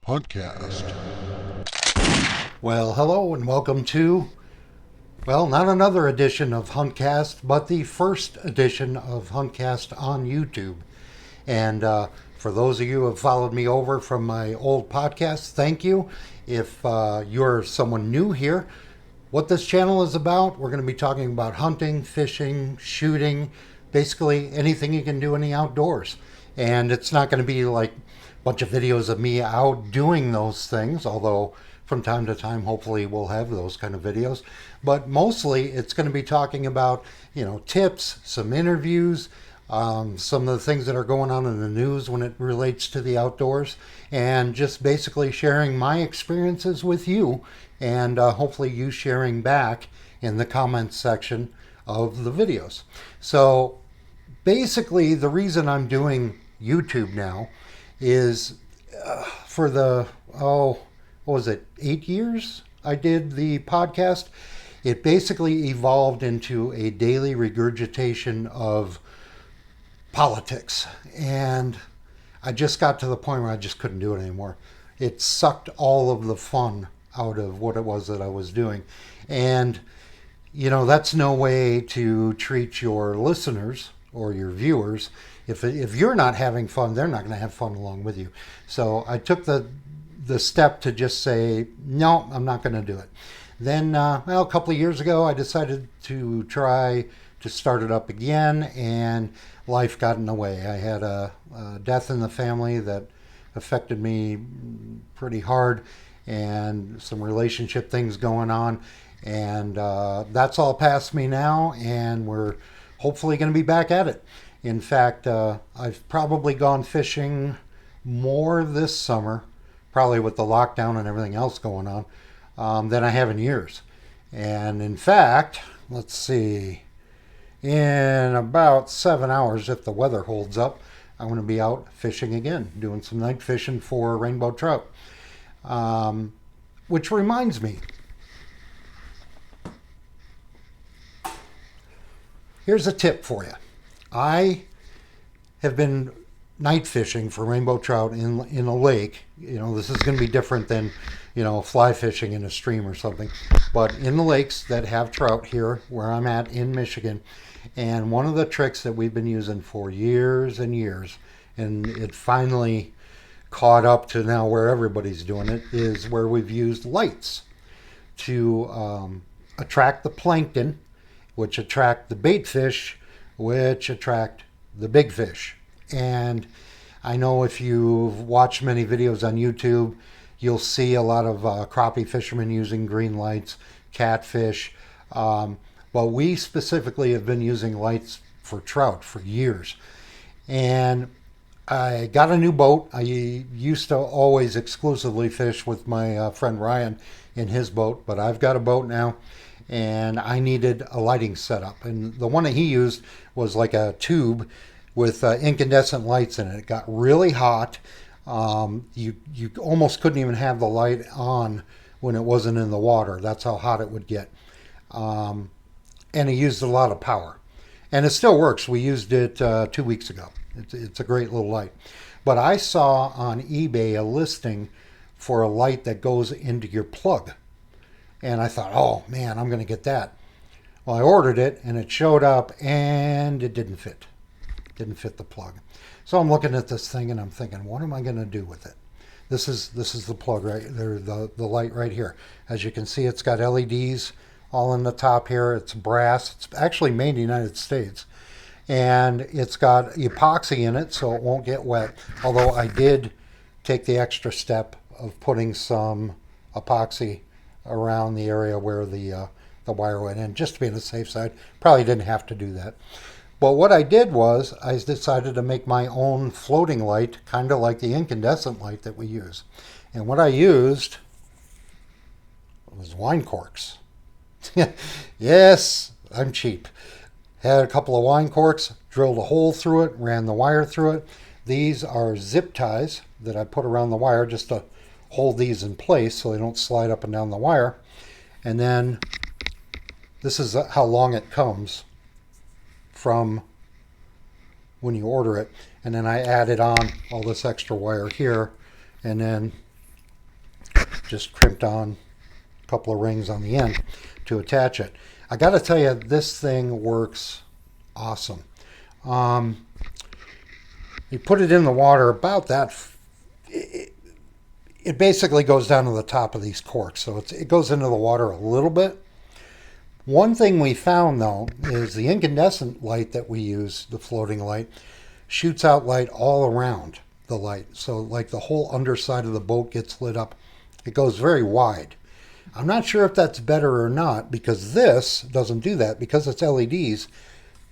HuntCast. Well, hello and welcome to, not another edition of HuntCast, but the first edition of HuntCast on YouTube. And for those of you who have followed me over from my old podcast, thank you. If you're someone new here, what this channel is about, we're going to be talking about hunting, fishing, shooting, basically anything you can do in the outdoors. And it's not going to be like a bunch of videos of me out doing those things, although from time to time, hopefully we'll have those kind of videos. But mostly it's going to be talking about, tips, some interviews, some of the things that are going on in the news when it relates to the outdoors, and just basically sharing my experiences with you, and hopefully you sharing back in the comments section of the videos. So basically, the reason I'm doing YouTube now is for the, what was it, 8 years I did the podcast. It basically evolved into a daily regurgitation of politics. And I just got to the point where I just couldn't do it anymore. It sucked all of the fun out of what it was that I was doing. And, that's no way to treat your listeners or your viewers. If you're not having fun, they're not going to have fun along with you. So I took the step to just say, no, I'm not going to do it. Then, a couple of years ago, I decided to try to start it up again, and life got in the way. I had a death in the family that affected me pretty hard, and some relationship things going on, and that's all past me now, and we're hopefully going to be back at it. In fact, I've probably gone fishing more this summer, probably with the lockdown and everything else going on, than I have in years. And in fact, let's see, in about 7 hours, if the weather holds up, I'm going to be out fishing again, doing some night fishing for rainbow trout. Which reminds me, here's a tip for you. I have been night fishing for rainbow trout in a lake. This is going to be different than, fly fishing in a stream or something. But in the lakes that have trout here, where I'm at in Michigan, and one of the tricks that we've been using for years and years, and it finally caught up to now where everybody's doing it, is where we've used lights to attract the plankton, which attract the bait fish, which attract the big fish. And I know if you've watched many videos on YouTube, you'll see a lot of crappie fishermen using green lights, catfish. But we specifically have been using lights for trout for years. And I got a new boat. I used to always exclusively fish with my friend Ryan in his boat, but I've got a boat now, and I needed a lighting setup. And the one that he used was like a tube with incandescent lights in it. It got really hot. You almost couldn't even have the light on when it wasn't in the water. That's how hot it would get. And it used a lot of power. And it still works. We used it 2 weeks ago. It's a great little light. But I saw on eBay a listing for a light that goes into your plug. And I thought, oh man, I'm going to get that. Well, I ordered it and it showed up and it didn't fit. Didn't fit the plug. So I'm looking at this thing and I'm thinking, what am I going to do with it? This is the plug right there, the light right here. As you can see, it's got LEDs all in the top here. It's brass. It's actually made in the United States. And it's got epoxy in it so it won't get wet. Although I did take the extra step of putting some epoxy around the area where the wire went in, just to be on the safe side. Probably didn't have to do that. But what I did was I decided to make my own floating light, kind of like the incandescent light that we use. And what I used was wine corks. Yes, I'm cheap. Had a couple of wine corks, drilled a hole through it, ran the wire through it. These are zip ties that I put around the wire just to hold these in place so they don't slide up and down the wire. And then this is how long it comes from when you order it. And then I added on all this extra wire here, and then just crimped on a couple of rings on the end to attach it. I got to tell you, this thing works awesome. You put it in the water about that. It basically goes down to the top of these corks, so it goes into the water a little bit. One thing we found, though, is the incandescent light that we use, the floating light, shoots out light all around the light. So like the whole underside of the boat gets lit up. It goes very wide. I'm not sure if that's better or not, because this doesn't do that. Because it's LEDs,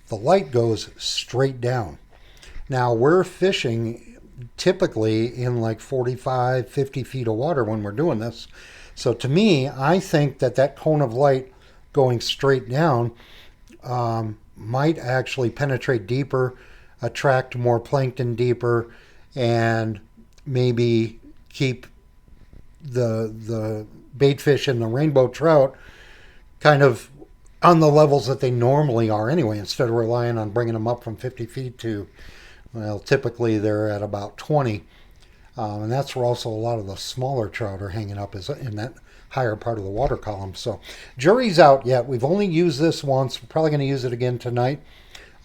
the light goes straight down. Now, we're fishing typically in like 45, 50 feet of water when we're doing this. So to me, I think that cone of light going straight down might actually penetrate deeper, attract more plankton deeper, and maybe keep the bait fish and the rainbow trout kind of on the levels that they normally are anyway, instead of relying on bringing them up from 50 feet to, well, typically they're at about 20. And that's where also a lot of the smaller trout are hanging up, is in that higher part of the water column. So jury's out yet. We've only used this once. We're probably going to use it again tonight.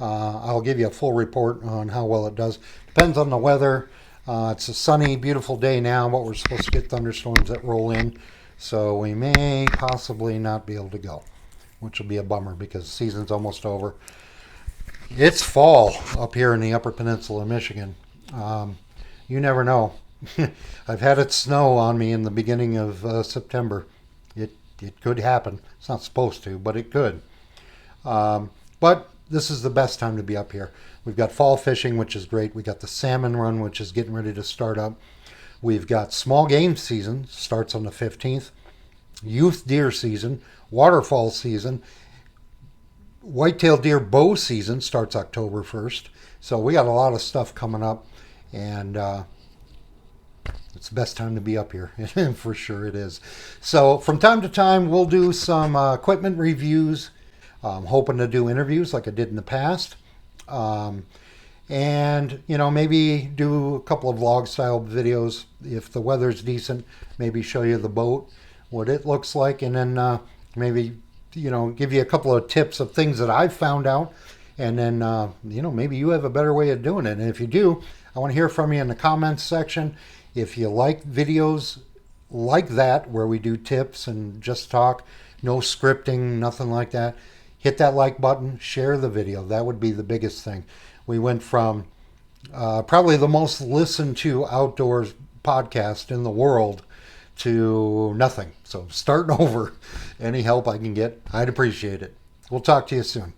I'll give you a full report on how well it does. Depends on the weather. It's a sunny, beautiful day now, but we're supposed to get thunderstorms that roll in. So we may possibly not be able to go, which will be a bummer because the season's almost over. It's fall up here in the Upper Peninsula of Michigan. You never know. I've had it snow on me in the beginning of September. It could happen. It's not supposed to, but it could. But this is the best time to be up here. We've got fall fishing, which is great. We got the salmon run, which is getting ready to start up. We've got small game season, starts on the 15th. Youth deer season, waterfall season. Whitetail deer bow season starts October 1st. So we got a lot of stuff coming up, and it's the best time to be up here. For sure it is. So from time to time, we'll do some equipment reviews. I'm hoping to do interviews like I did in the past. And, maybe do a couple of vlog style videos. If the weather's decent, maybe show you the boat, what it looks like, and then maybe, give you a couple of tips of things that I've found out. And then, maybe you have a better way of doing it. And if you do, I want to hear from you in the comments section. If you like videos like that, where we do tips and just talk, no scripting, nothing like that, hit that like button, share the video. That would be the biggest thing. We went from probably the most listened to outdoors podcast in the world to nothing. So starting over. Any help I can get, I'd appreciate it. We'll talk to you soon.